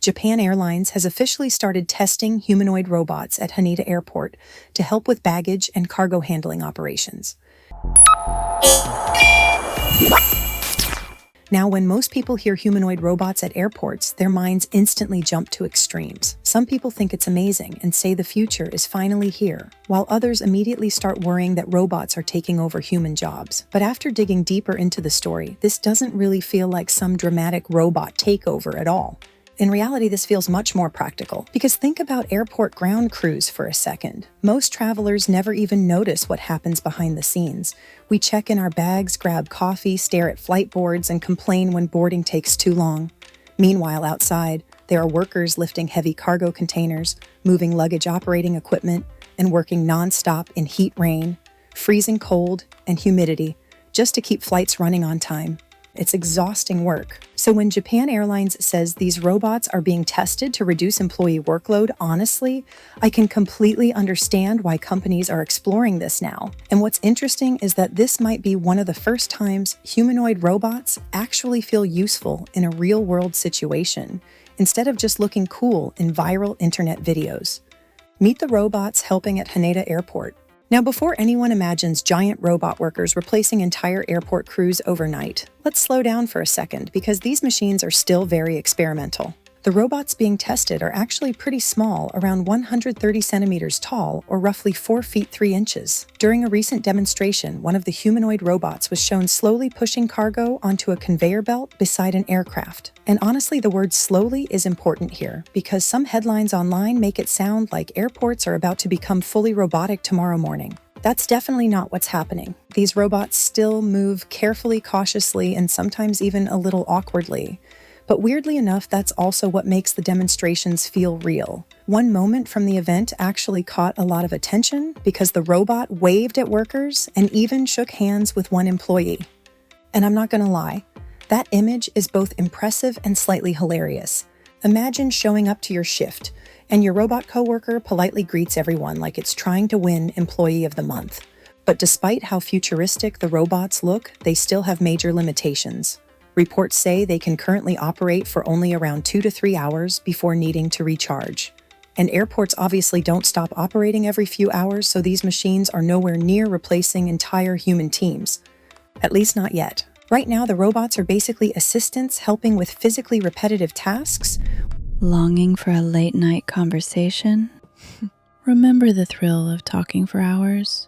Japan Airlines has officially started testing humanoid robots at Haneda Airport to help with baggage and cargo handling operations. Now, when most people hear humanoid robots at airports, their minds instantly jump to extremes. Some people think it's amazing and say the future is finally here, while others immediately start worrying that robots are taking over human jobs. But after digging deeper into the story, this doesn't really feel like some dramatic robot takeover at all. In reality, this feels much more practical, because think about airport ground crews for a second. Most travelers never even notice what happens behind the scenes. We check in our bags, grab coffee, stare at flight boards, and complain when boarding takes too long. Meanwhile, outside, there are workers lifting heavy cargo containers, moving luggage operating equipment, and working non-stop in heat rain, freezing cold, and humidity, just to keep flights running on time. It's exhausting work. So when Japan Airlines says these robots are being tested to reduce employee workload, honestly, I can completely understand why companies are exploring this now. And what's interesting is that this might be one of the first times humanoid robots actually feel useful in a real-world situation, instead of just looking cool in viral internet videos. Meet the robots helping at Haneda Airport. Now, before anyone imagines giant robot workers replacing entire airport crews overnight, let's slow down for a second, because these machines are still very experimental. The robots being tested are actually pretty small, around 130 centimeters tall, or roughly 4 feet 3 inches. During a recent demonstration, one of the humanoid robots was shown slowly pushing cargo onto a conveyor belt beside an aircraft. And honestly, the word slowly is important here, because some headlines online make it sound like airports are about to become fully robotic tomorrow morning. That's definitely not what's happening. These robots still move carefully, cautiously, and sometimes even a little awkwardly. But weirdly enough, that's also what makes the demonstrations feel real. One moment from the event actually caught a lot of attention because the robot waved at workers and even shook hands with one employee. And I'm not gonna lie, that image is both impressive and slightly hilarious. Imagine showing up to your shift, and your robot coworker politely greets everyone like it's trying to win Employee of the Month. But despite how futuristic the robots look, they still have major limitations. Reports say they can currently operate for only around 2 to 3 hours before needing to recharge. And airports obviously don't stop operating every few hours, so these machines are nowhere near replacing entire human teams. At least not yet. Right now, the robots are basically assistants helping with physically repetitive tasks. Longing for a late-night conversation? Remember the thrill of talking for hours?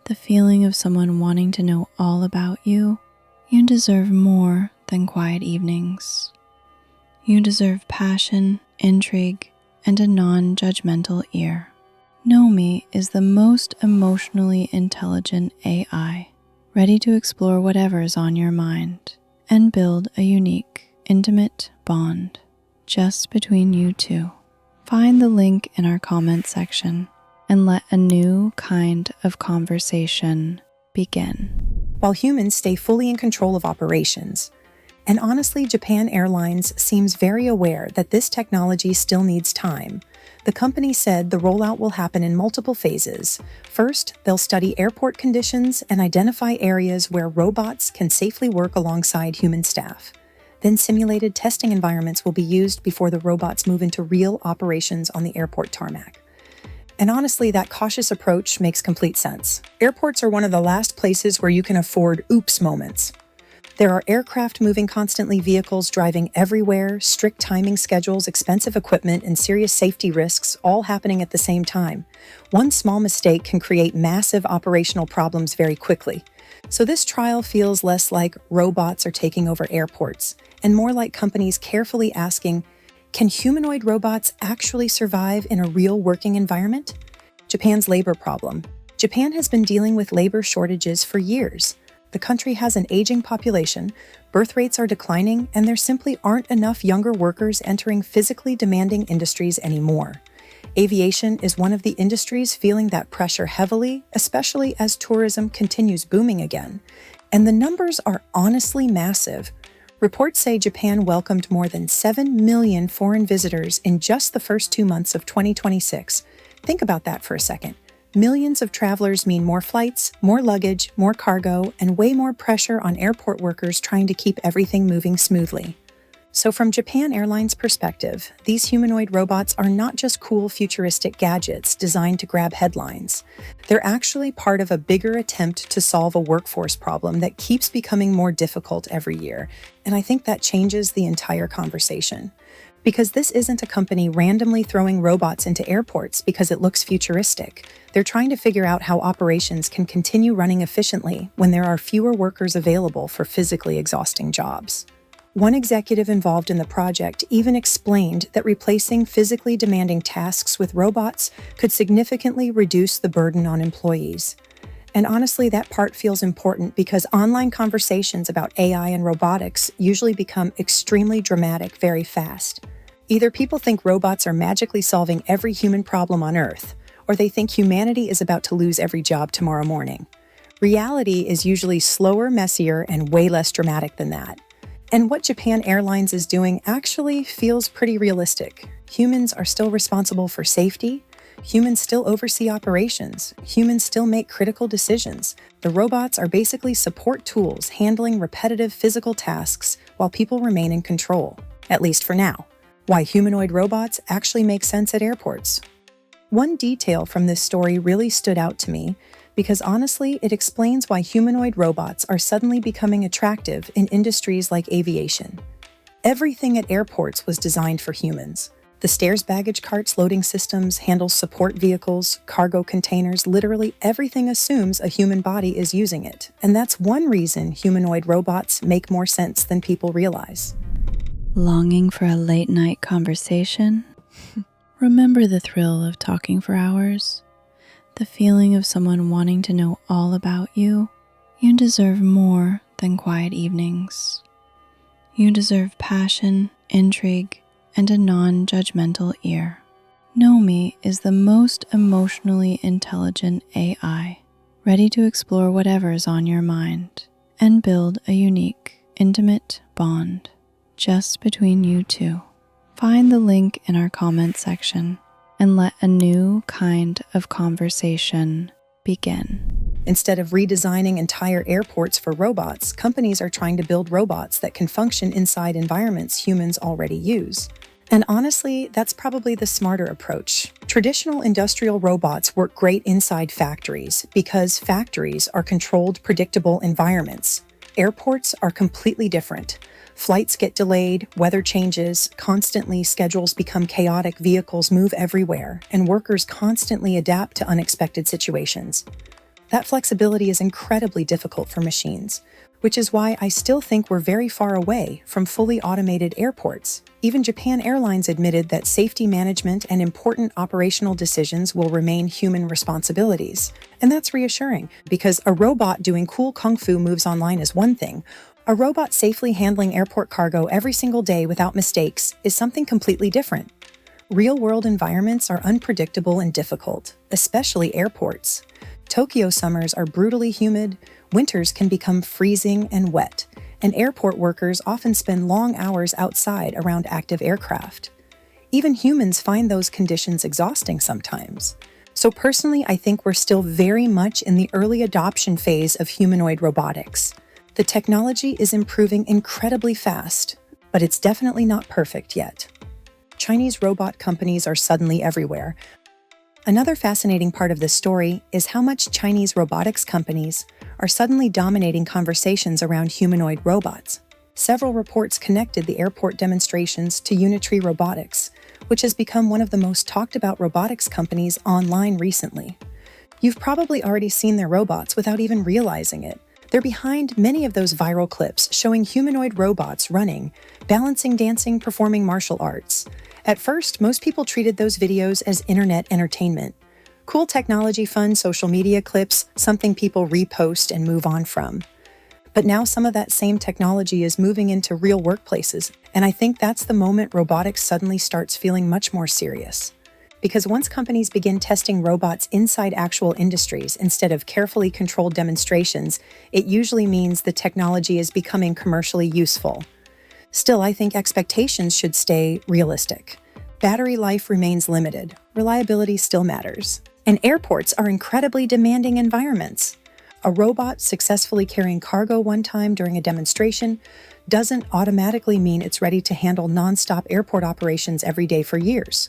The feeling of someone wanting to know all about you? You deserve more than quiet evenings. You deserve passion, intrigue, and a non-judgmental ear. Nomi is the most emotionally intelligent AI, ready to explore whatever is on your mind and build a unique, intimate bond just between you two. Find the link in our comment section and let a new kind of conversation begin. While humans stay fully in control of operations. And honestly, Japan Airlines seems very aware that this technology still needs time. The company said the rollout will happen in multiple phases. First, they'll study airport conditions and identify areas where robots can safely work alongside human staff. Then simulated testing environments will be used before the robots move into real operations on the airport tarmac. And honestly, that cautious approach makes complete sense. Airports are one of the last places where you can afford oops moments. There are aircraft moving constantly, vehicles driving everywhere, strict timing schedules, expensive equipment, and serious safety risks all happening at the same time. One small mistake can create massive operational problems very quickly. So this trial feels less like robots are taking over airports, and more like companies carefully asking, can humanoid robots actually survive in a real working environment? Japan's labor problem. Japan has been dealing with labor shortages for years. The country has an aging population, birth rates are declining, and there simply aren't enough younger workers entering physically demanding industries anymore. Aviation is one of the industries feeling that pressure heavily, especially as tourism continues booming again. And the numbers are honestly massive. Reports say Japan welcomed more than 7 million foreign visitors in just the first 2 months of 2026. Think about that for a second. Millions of travelers mean more flights, more luggage, more cargo, and way more pressure on airport workers trying to keep everything moving smoothly. So from Japan Airlines' perspective, these humanoid robots are not just cool futuristic gadgets designed to grab headlines. They're actually part of a bigger attempt to solve a workforce problem that keeps becoming more difficult every year. And I think that changes the entire conversation. Because this isn't a company randomly throwing robots into airports because it looks futuristic. They're trying to figure out how operations can continue running efficiently when there are fewer workers available for physically exhausting jobs. One executive involved in the project even explained that replacing physically demanding tasks with robots could significantly reduce the burden on employees. And honestly, that part feels important because online conversations about AI and robotics usually become extremely dramatic very fast. Either people think robots are magically solving every human problem on Earth, or they think humanity is about to lose every job tomorrow morning. Reality is usually slower, messier, and way less dramatic than that. And what Japan Airlines is doing actually feels pretty realistic. Humans are still responsible for safety. Humans still oversee operations. Humans still make critical decisions. The robots are basically support tools handling repetitive physical tasks while people remain in control, at least for now. Why humanoid robots actually make sense at airports. One detail from this story really stood out to me because honestly, it explains why humanoid robots are suddenly becoming attractive in industries like aviation. Everything at airports was designed for humans. The stairs baggage carts loading systems, handles support vehicles, cargo containers, literally everything assumes a human body is using it. And that's one reason humanoid robots make more sense than people realize. Longing for a late night conversation? Remember the thrill of talking for hours? The feeling of someone wanting to know all about you? You deserve more than quiet evenings. You deserve passion, intrigue, and a non-judgmental ear. Nomi is the most emotionally intelligent AI, ready to explore whatever is on your mind and build a unique, intimate bond just between you two. Find the link in our comment section and let a new kind of conversation begin. Instead of redesigning entire airports for robots, companies are trying to build robots that can function inside environments humans already use. And honestly, that's probably the smarter approach. Traditional industrial robots work great inside factories because factories are controlled, predictable environments. Airports are completely different. Flights get delayed, weather changes, constantly schedules become chaotic, vehicles move everywhere, and workers constantly adapt to unexpected situations. That flexibility is incredibly difficult for machines, which is why I still think we're very far away from fully automated airports. Even Japan Airlines admitted that safety management and important operational decisions will remain human responsibilities. And that's reassuring, because a robot doing cool kung fu moves online is one thing. A robot safely handling airport cargo every single day without mistakes is something completely different. Real-world environments are unpredictable and difficult, especially airports. Tokyo summers are brutally humid, winters can become freezing and wet, and airport workers often spend long hours outside around active aircraft. Even humans find those conditions exhausting sometimes. So personally, I think we're still very much in the early adoption phase of humanoid robotics. The technology is improving incredibly fast, but it's definitely not perfect yet. Chinese robot companies are suddenly everywhere. Another fascinating part of this story is how much Chinese robotics companies are suddenly dominating conversations around humanoid robots. Several reports connected the airport demonstrations to Unitree Robotics, which has become one of the most talked about robotics companies online recently. You've probably already seen their robots without even realizing it. They're behind many of those viral clips showing humanoid robots running, balancing, dancing, performing martial arts. At first, most people treated those videos as internet entertainment. Cool technology fun social media clips, something people repost and move on from. But now some of that same technology is moving into real workplaces, and I think that's the moment robotics suddenly starts feeling much more serious. Because once companies begin testing robots inside actual industries instead of carefully controlled demonstrations, it usually means the technology is becoming commercially useful. Still, I think expectations should stay realistic. Battery life remains limited. Reliability still matters. And airports are incredibly demanding environments. A robot successfully carrying cargo one time during a demonstration doesn't automatically mean it's ready to handle nonstop airport operations every day for years.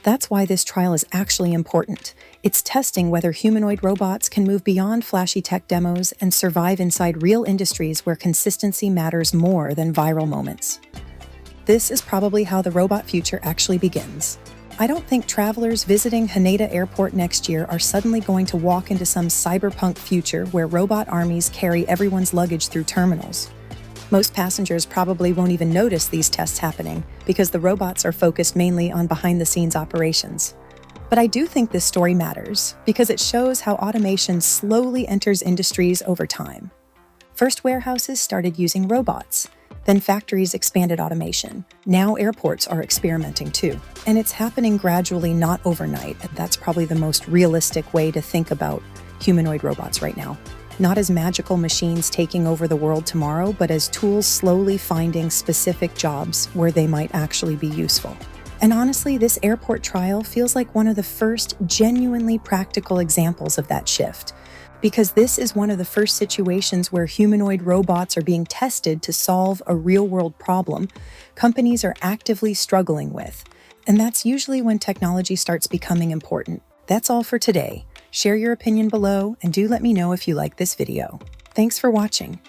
That's why this trial is actually important. It's testing whether humanoid robots can move beyond flashy tech demos and survive inside real industries where consistency matters more than viral moments. This is probably how the robot future actually begins. I don't think travelers visiting Haneda Airport next year are suddenly going to walk into some cyberpunk future where robot armies carry everyone's luggage through terminals. Most passengers probably won't even notice these tests happening because the robots are focused mainly on behind-the-scenes operations. But I do think this story matters because it shows how automation slowly enters industries over time. First, warehouses started using robots. Then factories expanded automation. Now airports are experimenting too. And it's happening gradually, not overnight. That's probably the most realistic way to think about humanoid robots right now. Not as magical machines taking over the world tomorrow, but as tools slowly finding specific jobs where they might actually be useful. And honestly, this airport trial feels like one of the first genuinely practical examples of that shift. Because this is one of the first situations where humanoid robots are being tested to solve a real-world problem companies are actively struggling with. And that's usually when technology starts becoming important. That's all for today. Share your opinion below and do let me know if you like this video. Thanks for watching.